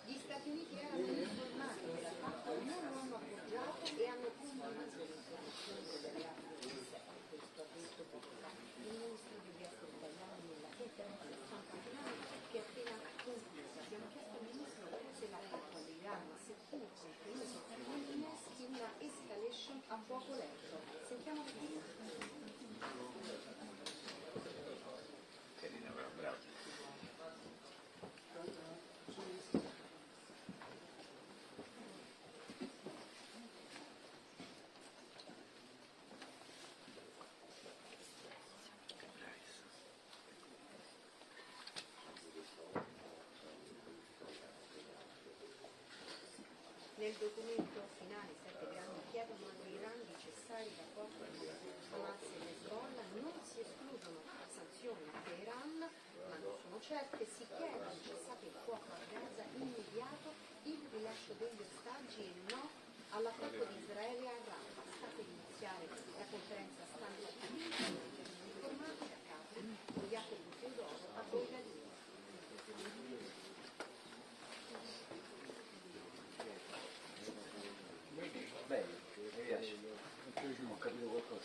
Gli Stati Uniti erano informati della fatto, non lo hanno appoggiato e hanno condannato l'esecuzione delle armi di guerra. Questo ha detto il ministro degli esteri italiano nella conferenza stampa finale che è appena conclusa. Abbiamo chiesto al ministro se l'attacco all'Iran, seppur compreso, non inneschi una escalation a fuoco lento. Sentiamo il video. Nel documento finale i 7 grandi chiedono all'Iran di cessare i rapporti con Hamas e Hezbollah, non si escludono sanzioni a Teheran, ma non sono certe, si chiede un cessate il fuoco a Gaza immediato, il rilascio degli ostaggi e no all'attacco di Israele a Rafah. Sta per iniziare la conferenza stampa informati a Capri, con Jacopo Teodoro a Bolgaria. Bene, mi piace. Ho capito qualcosa.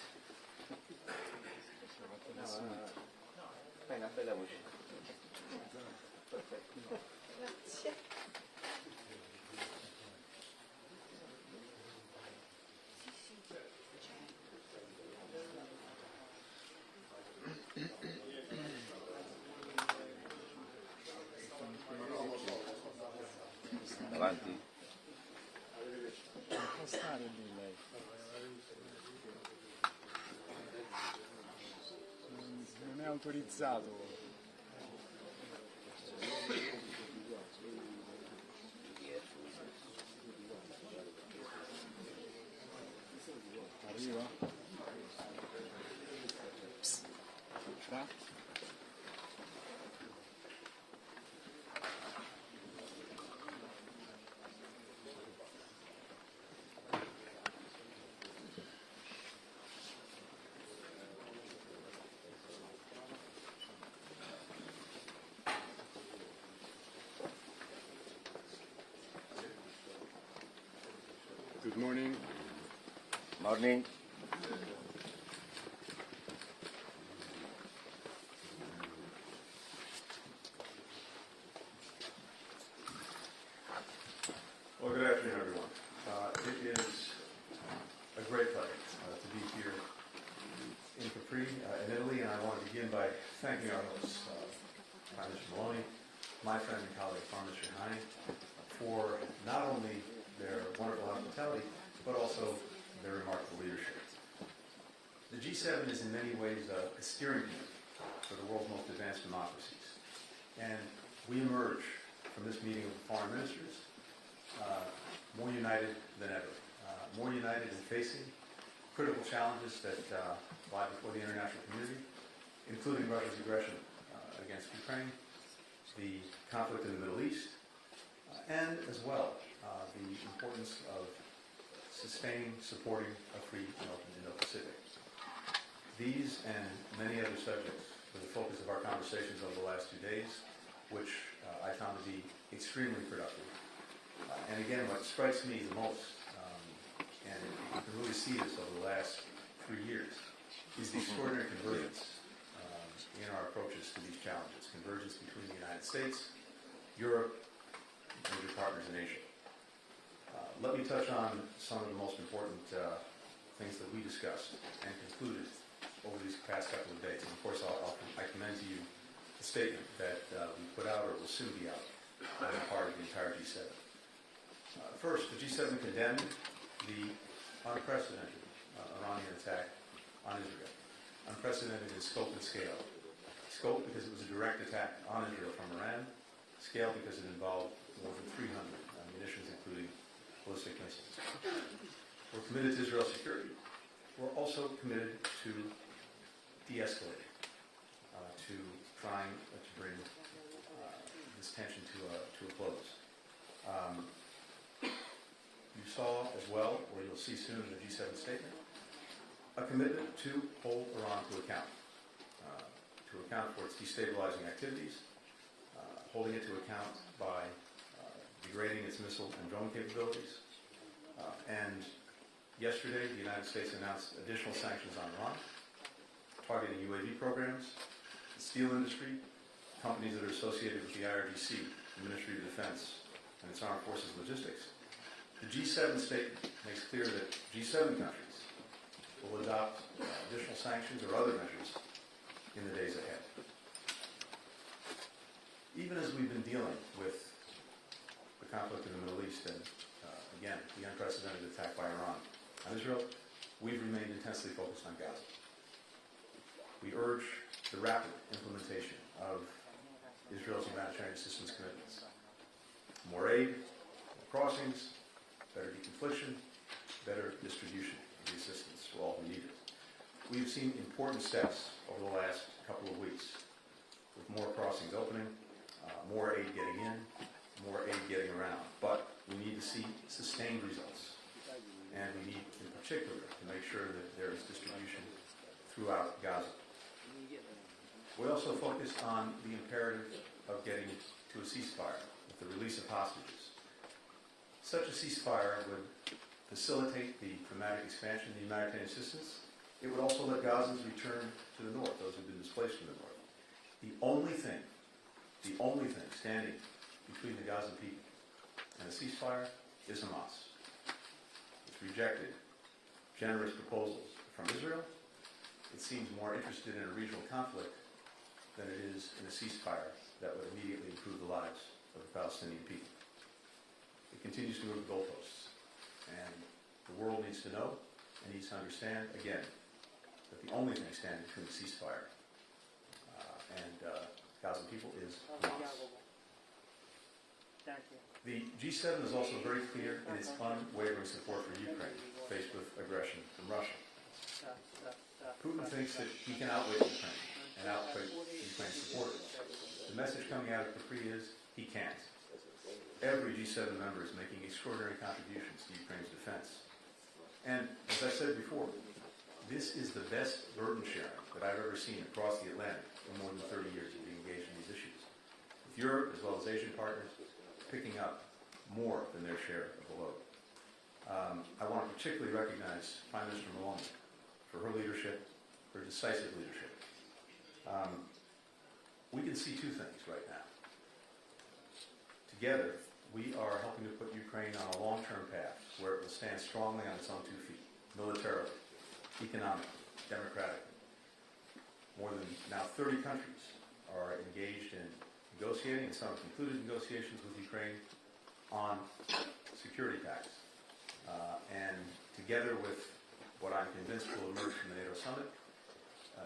Fai una bella voce. Perfetto. Grazie. Avanti. Non può stare lì lei. Non è autorizzato. Arriva? Psst. Good morning. Morning. Well, good afternoon, everyone. It is a great pleasure to be here in Capri, in Italy, and I want to begin by thanking our hosts, Prime Minister Maloney, my friend and colleague, Prime Minister Hani, for not only their wonderful hospitality, but also their remarkable leadership. The G7 is in many ways a steering wheel for the world's most advanced democracies. And we emerge from this meeting of foreign ministers more united than ever, more united in facing critical challenges that lie before the international community, including Russia's aggression against Ukraine, the conflict in the Middle East, and as well the importance of sustaining, supporting a free and open Indo-Pacific. These and many other subjects were the focus of our conversations over the last 2 days, which I found to be extremely productive. And again, what strikes me the most, and you can really see this over the last 3 years, is the extraordinary convergence in our approaches to these challenges. Convergence between the United States, Europe, and major partners in Asia. Let me touch on some of the most important things that we discussed and concluded over these past couple of days. And of course, I commend to you the statement that we put out, or will soon be out, on the part of the entire G7. First, the G7 condemned the unprecedented Iranian attack on Israel. Unprecedented in scope and scale. Scope because it was a direct attack on Israel from Iran. Scale because it involved more than 300 munitions, including ballistic missiles. We're committed to Israel's security. We're also committed to de-escalating, to trying to bring this tension to a close. You saw as well, or you'll see soon in the G7 statement, a commitment to hold Iran to account for its destabilizing activities, holding it to account by degrading its missile and drone capabilities. And yesterday, the United States announced additional sanctions on Iran, targeting UAV programs, the steel industry, companies that are associated with the IRGC, the Ministry of Defense, and its armed forces logistics. The G7 statement makes clear that G7 countries will adopt additional sanctions or other measures in the days ahead. Even as we've been dealing with the conflict in the Middle East and, again, the unprecedented attack by Iran on Israel, we've remained intensely focused on Gaza. We urge the rapid implementation of Israel's humanitarian assistance commitments. More aid, more crossings, better deconfliction, better distribution of the assistance to all who need it. We've seen important steps over the last couple of weeks, with more crossings opening, more aid getting in, more aid getting around. But we need to see sustained results. And we need, in particular, to make sure that there is distribution throughout Gaza. We also focused on the imperative of getting to a ceasefire with the release of hostages. Such a ceasefire would facilitate the dramatic expansion of the humanitarian assistance. It would also let Gazans return to the north, those who have been displaced from the north. The only thing standing between the Gazan people and a ceasefire is Hamas. It's rejected generous proposals from Israel. It seems more interested in a regional conflict than it is in a ceasefire that would immediately improve the lives of the Palestinian people. It continues to move the goalposts. And the world needs to know and needs to understand, again, that the only thing standing between the ceasefire and Gaza people is Hamas. The G7 is also very clear in its unwavering support for Ukraine, faced with aggression from Russia. Putin thinks that he can outwit Ukraine and outwit Ukraine's supporters. The message coming out of Capri is he can't. Every G7 member is making extraordinary contributions to Ukraine's defense. And as I said before, this is the best burden sharing that I've ever seen across the Atlantic in more than 30 years of being engaged in these issues. With Europe, as well as Asian partners, picking up more than their share of the load. I want to particularly recognize Prime Minister Meloni for her leadership, her decisive leadership. We can see two things right now. Together, we are helping to put Ukraine on a long-term path where it will stand strongly on its own 2 feet, militarily, economically, democratically. More than now 30 countries are engaged in negotiating, and some have concluded negotiations with Ukraine on security pacts. And together with what I'm convinced will emerge from the NATO summit,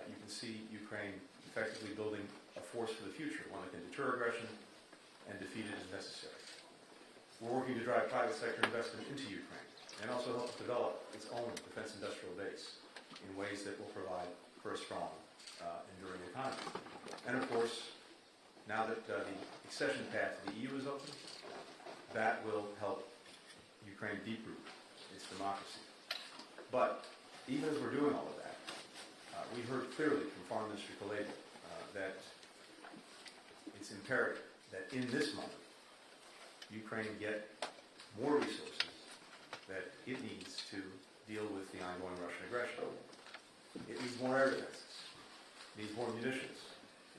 you can see Ukraine effectively building a force for the future, one that can deter aggression and defeat it as necessary. We're working to drive private sector investment into Ukraine and also help develop its own defense industrial base in ways that will provide for a strong, enduring economy. And of course, now that the accession path to the EU is open, that will help Ukraine deep-root its democracy. But even as we're doing all of that, we heard clearly from Foreign Minister Kuleba that it's imperative that in this moment, Ukraine get more resources that it needs to deal with the ongoing Russian aggression. It needs more air defenses. It needs more munitions.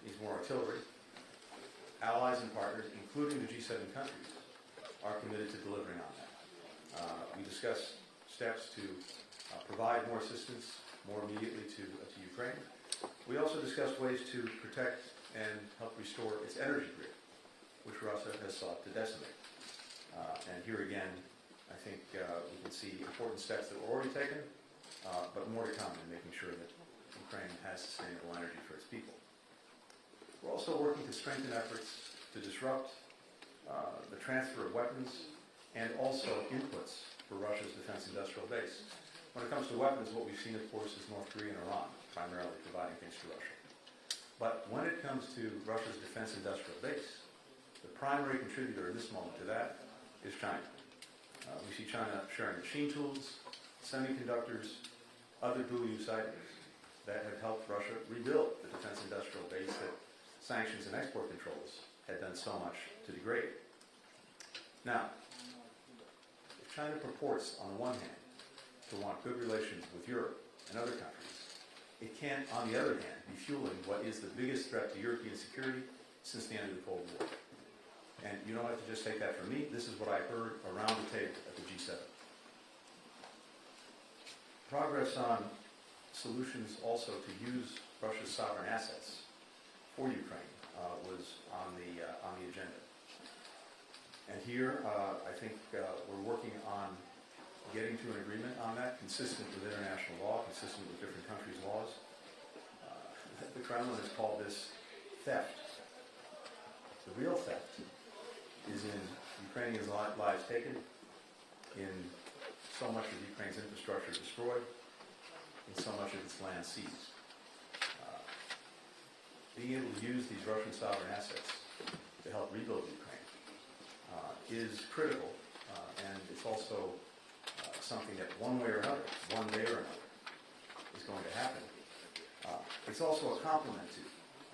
It needs more artillery. Allies and partners, including the G7 countries, are committed to delivering on that. We discussed steps to provide more assistance more immediately to Ukraine. We also discussed ways to protect and help restore its energy grid, which Russia has sought to decimate. And here again, I think we can see important steps that were already taken, but more to come in making sure that Ukraine has sustainable energy for its people. We're also working to strengthen efforts to disrupt the transfer of weapons, and also inputs for Russia's defense industrial base. When it comes to weapons, what we've seen, of course, is North Korea and Iran primarily providing things to Russia. But when it comes to Russia's defense industrial base, the primary contributor in this moment to that is China. We see China sharing machine tools, semiconductors, other dual-use items that have helped Russia rebuild the defense industrial base that sanctions and export controls had done so much to degrade. Now, if China purports, on the one hand, to want good relations with Europe and other countries, it can't, on the other hand, be fueling what is the biggest threat to European security since the end of the Cold War. And you don't have to just take that from me. This is what I heard around the table at the G7. Progress on solutions also to use Russia's sovereign assets for Ukraine was on the agenda. And here, I think we're working on getting to an agreement on that, consistent with international law, consistent with different countries' laws. The Kremlin has called this theft. The real theft is in Ukrainians' lives taken, in so much of Ukraine's infrastructure destroyed, in so much of its land seized. Being able to use these Russian sovereign assets to help rebuild Ukraine is critical, and it's also something that one way or another, one day or another, is going to happen. It's also a complement to,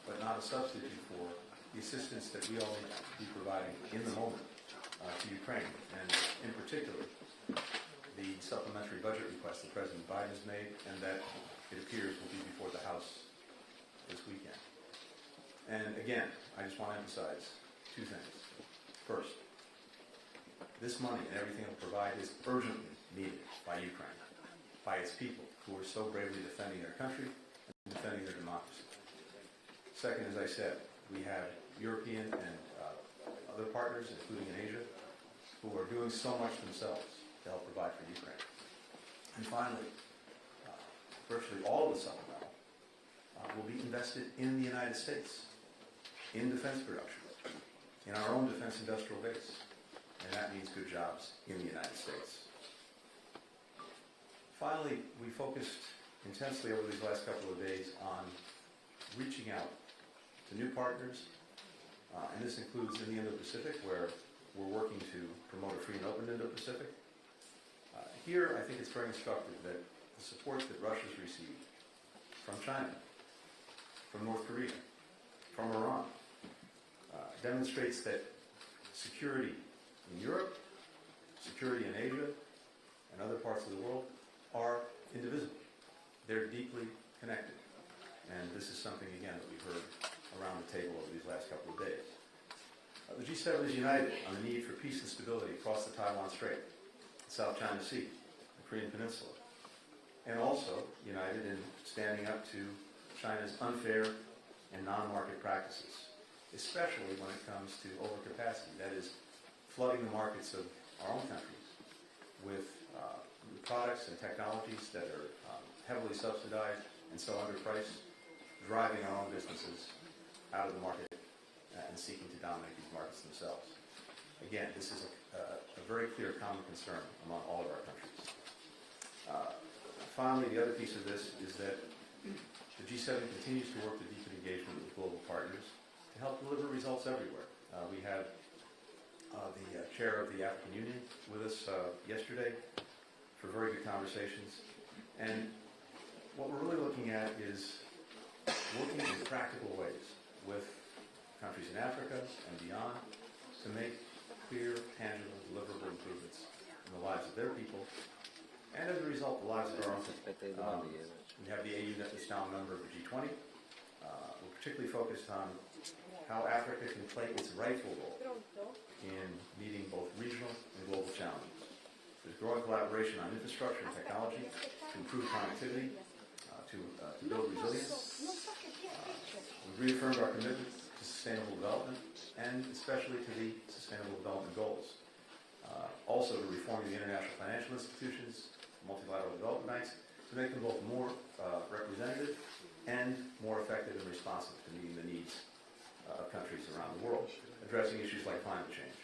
but not a substitute for, the assistance that we all need to be providing in the moment to Ukraine, and in particular, the supplementary budget request that President Biden has made, and that it appears will be before the House this weekend. And again, I just want to emphasize two things. First, this money and everything it will provide is urgently needed by Ukraine, by its people who are so bravely defending their country and defending their democracy. Second, as I said, we have European and other partners, including in Asia, who are doing so much themselves to help provide for Ukraine. And finally, virtually all of the supplemental will be invested in the United States, in defense production, in our own defense industrial base. And that means good jobs in the United States. Finally, we focused intensely over these last couple of days on reaching out to new partners, and this includes in the Indo-Pacific, where we're working to promote a free and open Indo-Pacific. Here, I think it's very instructive that the support that Russia's received from China, from North Korea, from Iran, demonstrates that security in Europe, security in Asia, and other parts of the world are indivisible. They're deeply connected. And this is something, again, that we've heard around the table over these last couple of days. The G7 is united on the need for peace and stability across the Taiwan Strait, the South China Sea, the Korean Peninsula, and also united in standing up to China's unfair and non-market practices, especially when it comes to overcapacity, that is, flooding the markets of our own countries with products and technologies that are heavily subsidized and so underpriced, driving our own businesses out of the market and seeking to dominate these markets themselves. Again, this is a very clear common concern among all of our countries. Finally, the other piece of this is that the G7 continues to work to deepen engagement with global partners to help deliver results everywhere. We had the chair of the African Union with us yesterday for very good conversations. And what we're really looking at is working in practical ways with countries in Africa and beyond to make clear, tangible, deliverable improvements in the lives of their people, and as a result, the lives of our own people. We have the AU that is now a member of the G20. We're particularly focused on how Africa can play its rightful role in meeting both regional and global challenges. There's growing collaboration on infrastructure and technology to improve connectivity, to build resilience. We've reaffirmed our commitment to sustainable development, and especially to the Sustainable Development Goals. Also to reforming the international financial institutions, multilateral development banks, to make them both more representative and more effective and responsive to meeting the needs of countries around the world, addressing issues like climate change.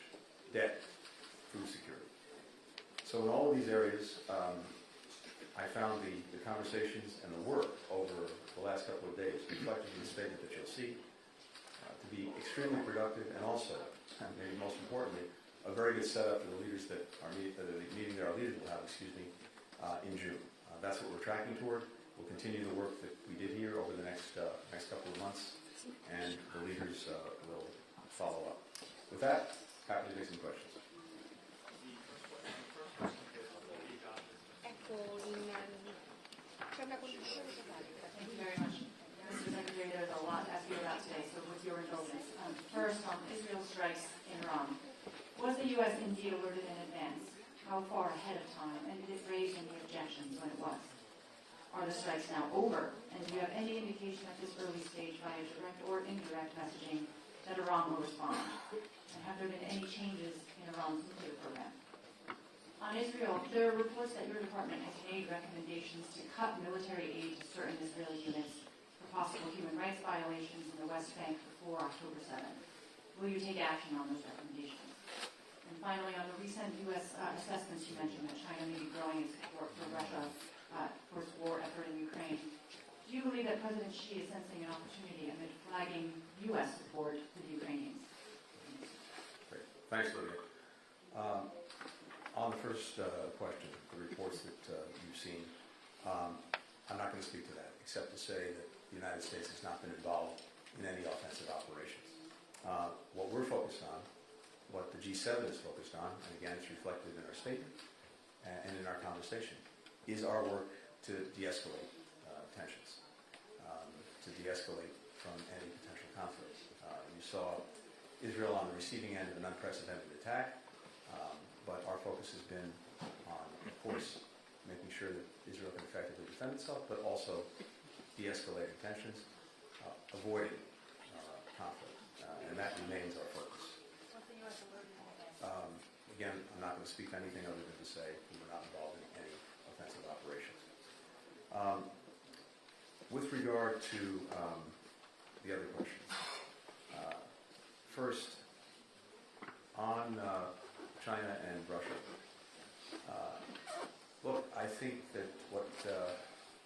debt, food security. So in all of these areas, I found the conversations and the work over the last couple of days reflected in the statement that you'll see to be extremely productive, and also, and maybe most importantly, a very good setup for the leaders that are meeting that our leaders will have, in June. That's what we're tracking toward. We'll continue the work that we did here over the next couple of months, and the leaders will follow up. With that, happy to take some questions. C'è una condivisione totale. Thank you very much. Mr. Secretary, there's a lot to ask you about today, so with your indulgence. First, on Israel strikes in Iran. Was the U.S. indeed alerted in advance? How far ahead of time? And did it raise any objections when it was? Are the strikes now over? And do you have any indication at this early stage via direct or indirect messaging that Iran will respond? And have there been any changes in Iran's nuclear program? On Israel, there are reports that your department has made recommendations to cut military aid to certain Israeli units for possible human rights violations in the West Bank before October 7th. Will you take action on those recommendations? And finally, on the recent U.S. assessments, you mentioned that China may be growing its support for Russia for its war effort in Ukraine. Do you believe that President Xi is sensing an opportunity amid flagging U.S. support for the Ukrainians? Great. Thanks, Lydia. On the first question, the reports that you've seen, I'm not going to speak to that, except to say that the United States has not been involved in any offensive operations. What we're focused on, what the G7 is focused on, and again it's reflected in our statement and in our conversation, is our work to de-escalate tensions, to de-escalate from any potential conflict. You saw Israel on the receiving end of an unprecedented attack. But our focus has been on, of course, making sure that Israel can effectively defend itself, but also de-escalating tensions, avoiding conflict, and that remains our focus. Again, I'm not going to speak to anything other than to say we were not involved in any offensive operations. With regard to the other questions, first, on China and Russia. Look, I think that what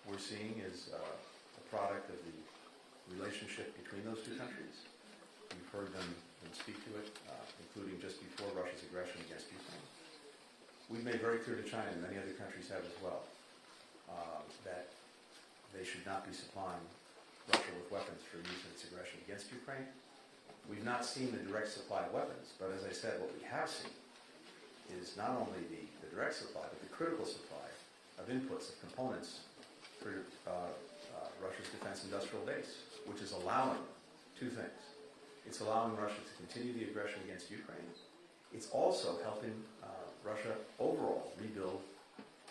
we're seeing is a product of the relationship between those two countries. You've heard them speak to it, including just before Russia's aggression against Ukraine. We've made very clear to China, and many other countries have as well, that they should not be supplying Russia with weapons for use in its aggression against Ukraine. We've not seen the direct supply of weapons, but as I said, what we have seen is not only the direct supply, but the critical supply of inputs, of components for Russia's defense industrial base, which is allowing two things. It's allowing Russia to continue the aggression against Ukraine. It's also helping Russia overall rebuild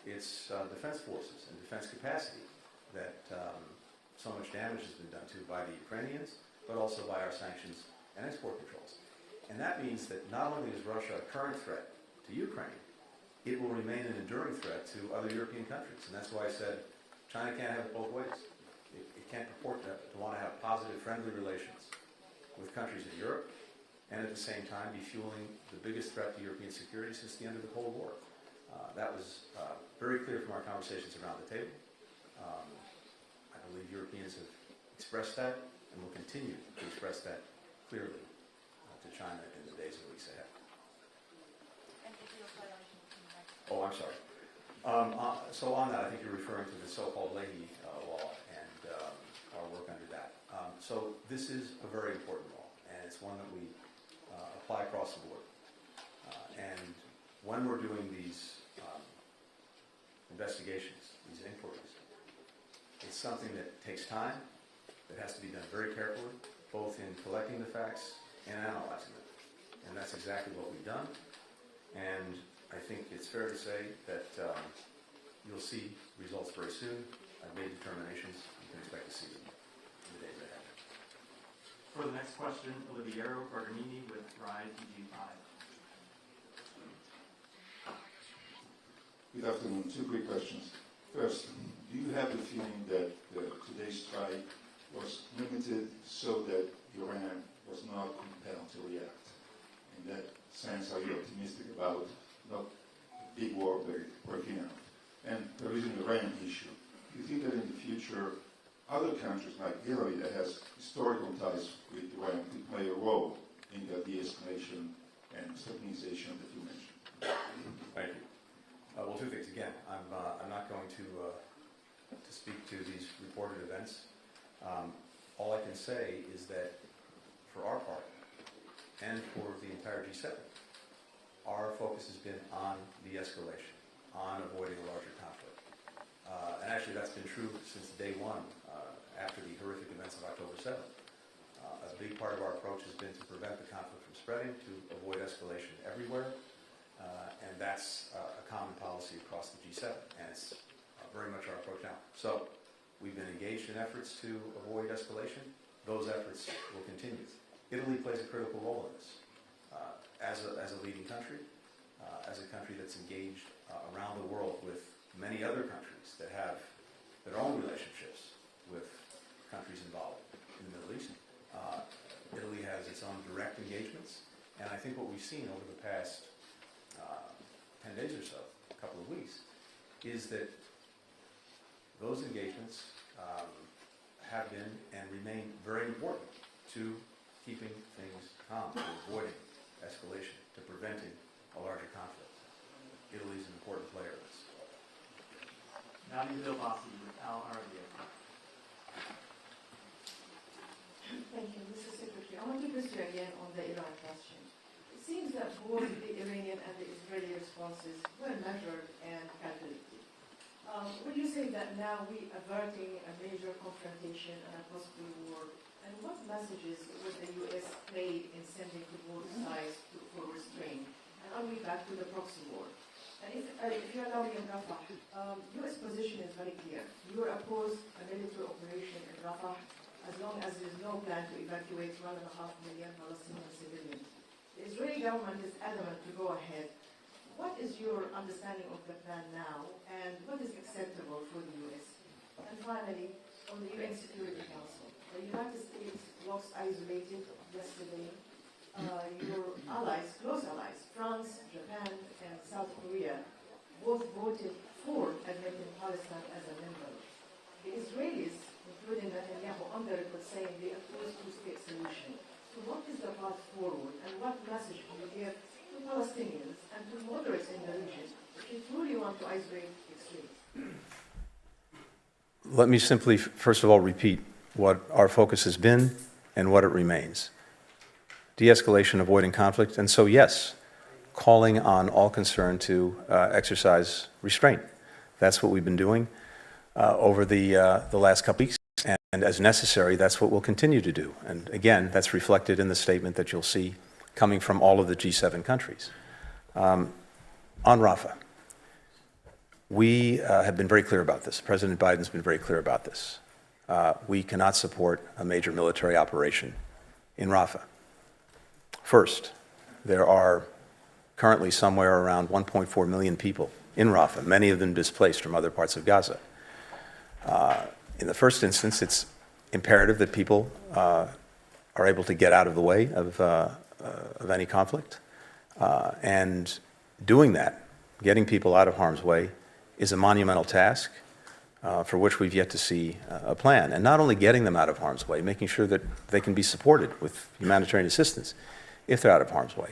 its defense forces and defense capacity that so much damage has been done to by the Ukrainians, but also by our sanctions and export controls. And that means that not only is Russia a current threat to Ukraine, it will remain an enduring threat to other European countries. And that's why I said China can't have it both ways. It can't purport to want to have positive, friendly relations with countries in Europe and at the same time be fueling the biggest threat to European security since the end of the Cold War. That was very clear from our conversations around the table. I believe Europeans have expressed that and will continue to express that clearly to China in the days and weeks ahead. Oh, I'm sorry. So on that, I think you're referring to the so-called Leahy law and our work under that. So this is a very important law, and it's one that we apply across the board. And when we're doing these investigations, these inquiries, it's something that takes time, that has to be done very carefully, both in collecting the facts and analyzing them. And that's exactly what we've done. And I think it's fair to say that you'll see results very soon. I've made determinations. You can expect to see them in the days ahead. For the next question, Oliviero Bergamini with RISE EG5. Good afternoon. Two quick questions. First, do you have the feeling that today's strike was limited so that Iran was not compelled to react? And that sense are you optimistic about not big war breaking out? And there is the Iran issue. Do you think that in the future, other countries like Italy that has historical ties with Iran could play a role in the de-escalation and stabilization that you mentioned? Thank you. Well, two things. Again, I'm not going to speak to these reported events. All I can say is that for our part, and for the entire G7, our focus has been on de-escalation, on avoiding a larger conflict. And actually that's been true since day one, after the horrific events of October 7th. A big part of our approach has been to prevent the conflict from spreading, to avoid escalation everywhere, and that's a common policy across the G7, and it's very much our approach now. So we've been engaged in efforts to avoid escalation. Those efforts will continue. Italy plays a critical role in this. As a leading country, as a country that's engaged around the world with many other countries that have their own relationships with countries involved in the Middle East. Italy has its own direct engagements, and I think what we've seen over the past 10 days or so, a couple of weeks, is that those engagements have been and remain very important to keeping things calm, to avoiding escalation, to preventing a larger conflict. Italy is an important player in this. Nadia Bilbassi with Al Arabiya. Thank you, Mr. Secretary. I want to press you again on the Iran question. It seems that both the Iranian and the Israeli responses were measured and calculated. Would you say that now we are averting a major confrontation and a possible war? And what messages would the U.S. play in sending to both sides for restraint? And are we back to the proxy war? And if you allow me in Rafah, U.S. position is very clear. You are opposed a military operation in Rafah as long as there is no plan to evacuate 1.5 million Palestinian civilians. The Israeli government is adamant to go ahead. What is your understanding of the plan now, and what is acceptable for the U.S.? And finally, on the UN Security Council, the United States looks isolated yesterday. Your allies, close allies, France, Japan, and South Korea, both voted for admitting Palestine as a member. The Israelis, including Netanyahu, on the record saying they oppose two-state solution. So what is the path forward, and what message can you give to Palestinians and to moderates in the region if you truly want to isolate extremes? Let me simply, first of all, repeat what our focus has been and what it remains. De-escalation, avoiding conflict, and so yes, calling on all concerned to exercise restraint. That's what we've been doing over the last couple weeks, and as necessary, that's what we'll continue to do. And again, that's reflected in the statement that you'll see coming from all of the G7 countries. On Rafah, we have been very clear about this. President Biden's been very clear about this. We cannot support a major military operation in Rafah. First, there are currently somewhere around 1.4 million people in Rafah, many of them displaced from other parts of Gaza. In the first instance, it's imperative that people are able to get out of the way of any conflict. And doing that, getting people out of harm's way, is a monumental task for which we've yet to see a plan. And not only getting them out of harm's way, making sure that they can be supported with humanitarian assistance if they're out of harm's way.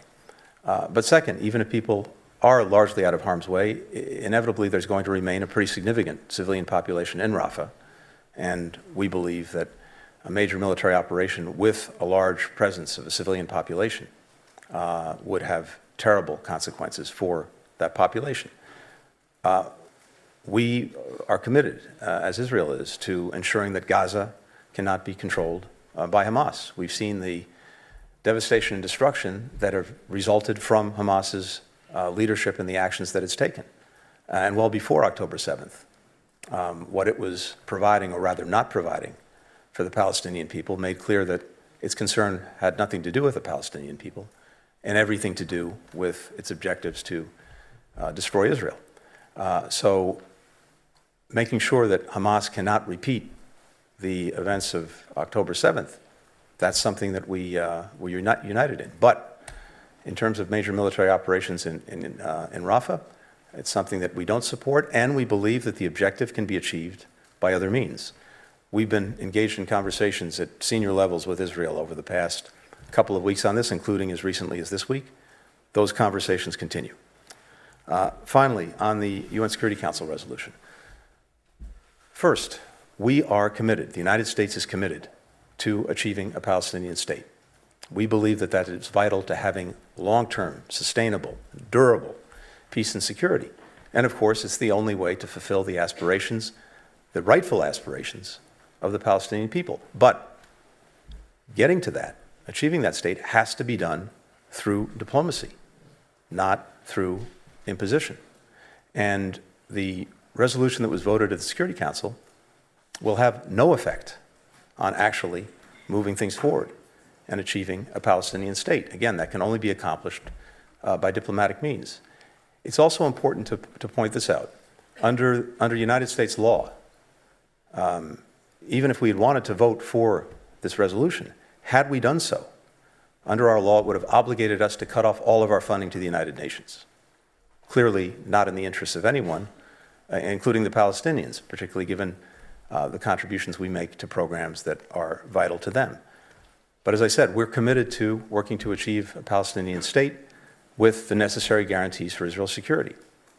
But second, even if people are largely out of harm's way, inevitably there's going to remain a pretty significant civilian population in Rafah. And we believe that a major military operation with a large presence of a civilian population would have terrible consequences for that population. We are committed, as Israel is, to ensuring that Gaza cannot be controlled by Hamas. We've seen the devastation and destruction that have resulted from Hamas's leadership and the actions that it's taken. And well before October 7th, what it was providing, or rather not providing, for the Palestinian people made clear that its concern had nothing to do with the Palestinian people and everything to do with its objectives to destroy Israel. So making sure that Hamas cannot repeat the events of October 7th, that's something that we're united in. But In terms of major military operations in Rafah, it's something that we don't support, and we believe that the objective can be achieved by other means. We've been engaged in conversations at senior levels with Israel over the past couple of weeks on this, including as recently as this week. Those conversations continue. Finally, on the UN Security Council resolution. First, we are committed, the United States is committed to achieving a Palestinian state. We believe that that is vital to having long-term, sustainable, durable peace and security. And of course, it's the only way to fulfill the aspirations, the rightful aspirations of the Palestinian people. But getting to that, achieving that state, has to be done through diplomacy, not through imposition. And the resolution that was voted at the Security Council will have no effect on actually moving things forward and achieving a Palestinian state. Again, that can only be accomplished by diplomatic means. It's also important to point this out. Under United States law, even if we had wanted to vote for this resolution, had we done so, under our law, it would have obligated us to cut off all of our funding to the United Nations. Clearly not in the interests of anyone, including the Palestinians, particularly given the contributions we make to programs that are vital to them. But as I said, we're committed to working to achieve a Palestinian state with the necessary guarantees for Israel's security.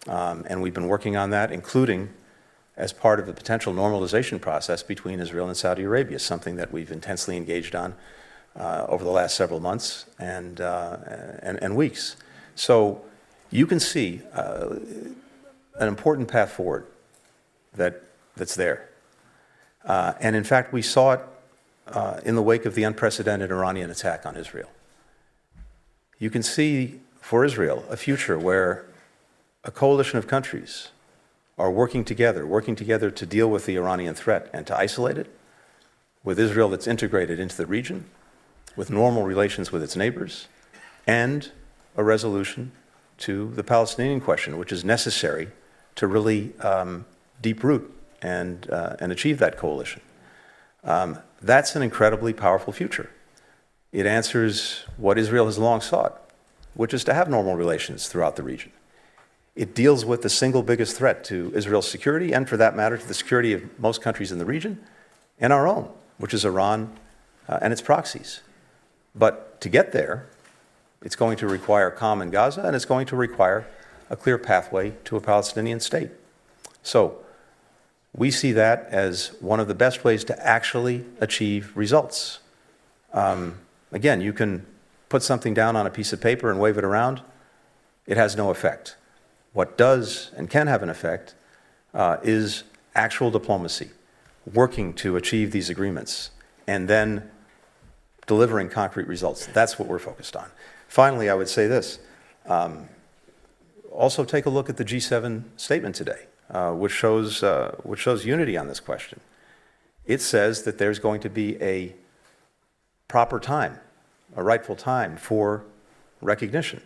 And we've been working on that, including as part of the potential normalization process between Israel and Saudi Arabia, something that we've intensely engaged on over the last several months and weeks. So you can see an important path forward that's there. And in fact, we saw it in the wake of the unprecedented Iranian attack on Israel. You can see for Israel a future where a coalition of countries are working together to deal with the Iranian threat and to isolate it, with Israel that's integrated into the region, with normal relations with its neighbors, and a resolution to the Palestinian question, which is necessary to really deep root and achieve that coalition. That's an incredibly powerful future. It answers what Israel has long sought, which is to have normal relations throughout the region. It deals with the single biggest threat to Israel's security, and for that matter, to the security of most countries in the region, and our own, which is Iran and its proxies. But to get there, it's going to require calm in Gaza, and it's going to require a clear pathway to a Palestinian state. So we see that as one of the best ways to actually achieve results. Again, you can put something down on a piece of paper and wave it around. It has no effect. What does and can have an effect is actual diplomacy, working to achieve these agreements, and then delivering concrete results. That's what we're focused on. Finally, I would say this. Also take a look at the G7 statement today, which shows unity on this question. It says that there's going to be a proper time, a rightful time for recognition.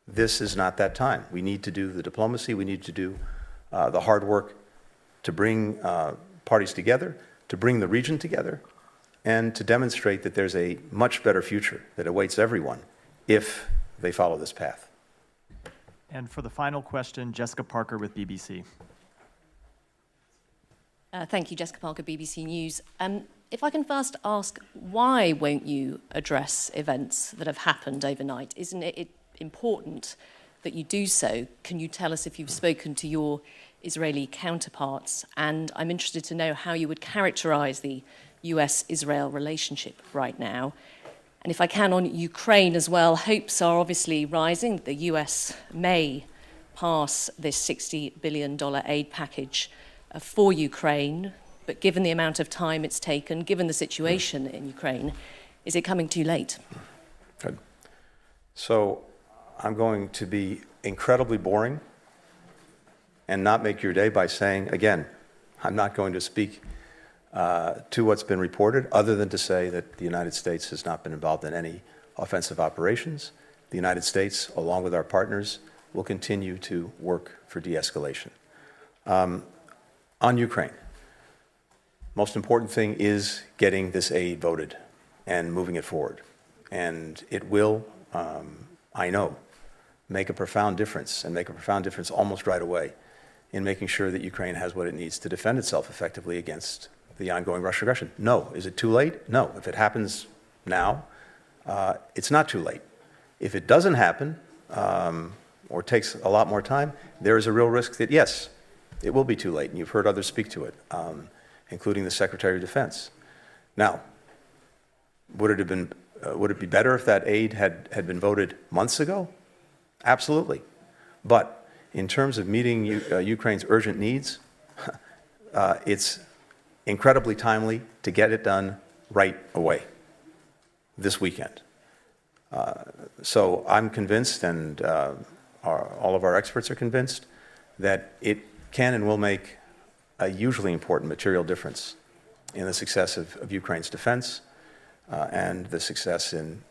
This is not that time. We need to do the diplomacy, we need to do the hard work to bring parties together, to bring the region together, and to demonstrate that there's a much better future that awaits everyone if they follow this path. And for the final question, Jessica Parker with BBC. Thank you, Jessica Parker, BBC News. If I can first ask, why won't you address events that have happened overnight? Isn't it important that you do so? Can you tell us if you've spoken to your Israeli counterparts? And I'm interested to know how you would characterize the US-Israel relationship right now. And if I can, on Ukraine as well, hopes are obviously rising. The US may pass this $60 billion aid package for Ukraine, but given the amount of time it's taken, given the situation in Ukraine, is it coming too late? Good. So I'm going to be incredibly boring and not make your day by saying, again, I'm not going to speak to what's been reported, other than to say that the United States has not been involved in any offensive operations. The United States, along with our partners, will continue to work for de-escalation. On Ukraine, most important thing is getting this aid voted and moving it forward. And it will I know, make a profound difference, and make a profound difference almost right away in making sure that Ukraine has what it needs to defend itself effectively against the ongoing Russian aggression. No. Is it too late? No. If it happens now, it's not too late. If it doesn't happen, or takes a lot more time, there is a real risk that, yes, it will be too late, and you've heard others speak to it, including the Secretary of Defense. Now, would it be better if that aid had been voted months ago? Absolutely. But in terms of meeting Ukraine's urgent needs, it's incredibly timely to get it done right away, this weekend. So I'm convinced, and all of our experts are convinced, that it can and will make a hugely important material difference in the success of Ukraine's defense and the success in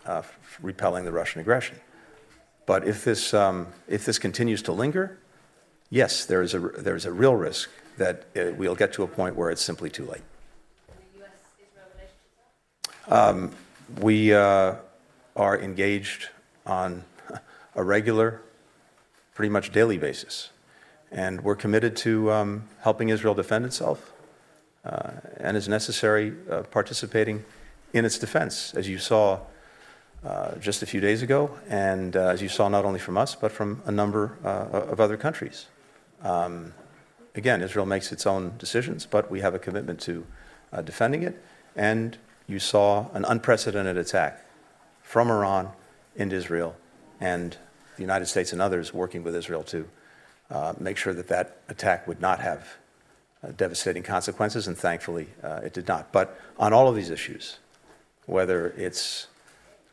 repelling the Russian aggression. But if this continues to linger, yes, there is a real risk that we'll get to a point where it's simply too late. We are engaged on a regular, pretty much daily basis, and we're committed to helping Israel defend itself, and, as necessary, participating in its defense, as you saw just a few days ago, and as you saw not only from us, but from a number of other countries. Again, Israel makes its own decisions, but we have a commitment to defending it, and you saw an unprecedented attack from Iran into Israel, and the United States and others working with Israel to make sure that that attack would not have devastating consequences, and thankfully it did not. But on all of these issues, whether it's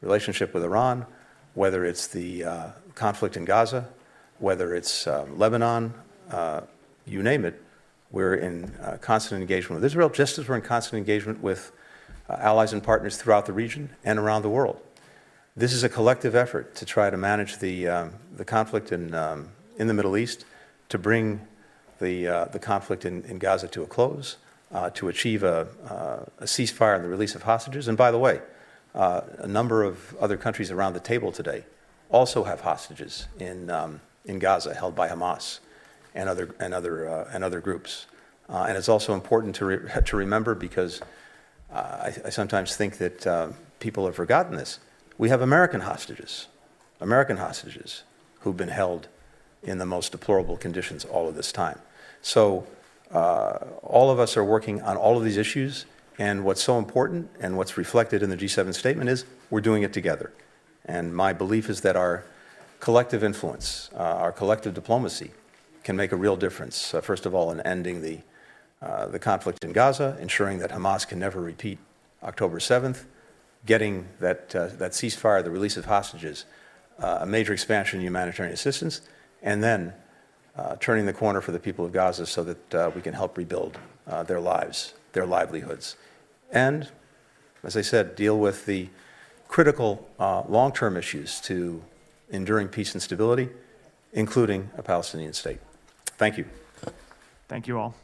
relationship with Iran, whether it's the conflict in Gaza, whether it's Lebanon, you name it, we're in constant engagement with Israel, just as we're in constant engagement with allies and partners throughout the region and around the world. This is a collective effort to try to manage the conflict in the Middle East, to bring the conflict in Gaza to a close, to achieve a ceasefire and the release of hostages. And by the way, a number of other countries around the table today also have hostages in Gaza held by Hamas and other groups. And it's also important to remember, because I sometimes think that people have forgotten this. We have American hostages who've been held in the most deplorable conditions all of this time. So all of us are working on all of these issues, and what's so important and what's reflected in the G7 statement is we're doing it together. And my belief is that our collective influence, our collective diplomacy can make a real difference, first of all, in ending the conflict in Gaza, ensuring that Hamas can never repeat October 7th, getting that ceasefire, the release of hostages, a major expansion in humanitarian assistance, and then turning the corner for the people of Gaza so that we can help rebuild their lives, their livelihoods. And, as I said, deal with the critical long-term issues to enduring peace and stability, including a Palestinian state. Thank you. Thank you all.